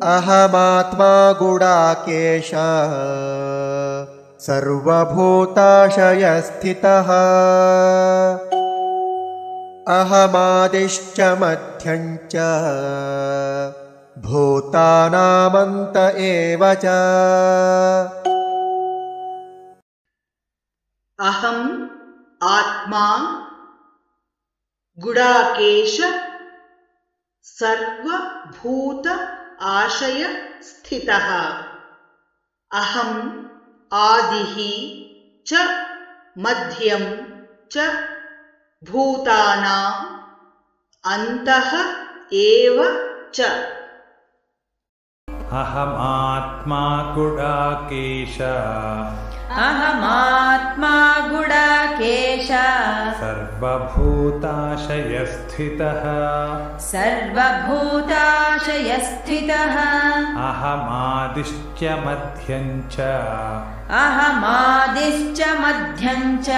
अहमात्मा गुडाकेश सर्वभूताशयस्थितः अहमादिश्च मध्यं च भूतानामन्त एव च। अहम आत्मा गुडाकेश सर्वभूत आशय स्थितः अहम आदिः च मध्यं च भूतानां अन्तः एव च। अहमात्मा गुडाकेश अहमात्मा गुडाकेश सर्वभूताशयस्थितः सर्वभूताशयस्थितः अहमादिश्च मध्यं च अहमादिश्च मध्यं च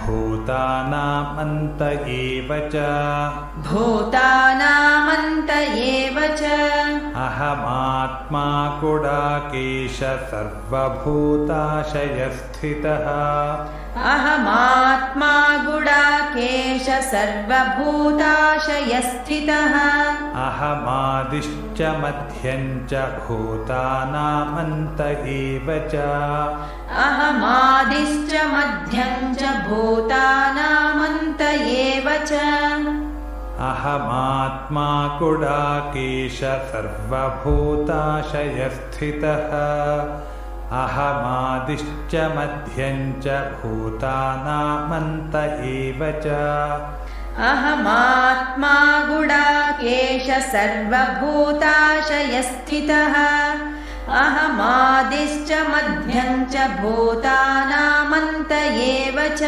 भूतानामन्त एव च भूतानामन्त एव च। अहमात्मा गुडाकेश सर्वभूताशयस्थितः अहमात्मा गुडाकेश सर्वभूताशयस्थितः अहमादिश्च मध्यं च भूतानामन्त एव च अहमादिश्च मध्यं च भूतानामन्त एव च। अहमात्मा गुडाकेश सर्वभूताशयस्थितः अहमादिश्च मध्यं च भूतानामन्त एव च। अहमात्मा गुडाकेश सर्वभूताशयस्थितः अहमादिश्च मध्यं च भूतानामन्त एव च।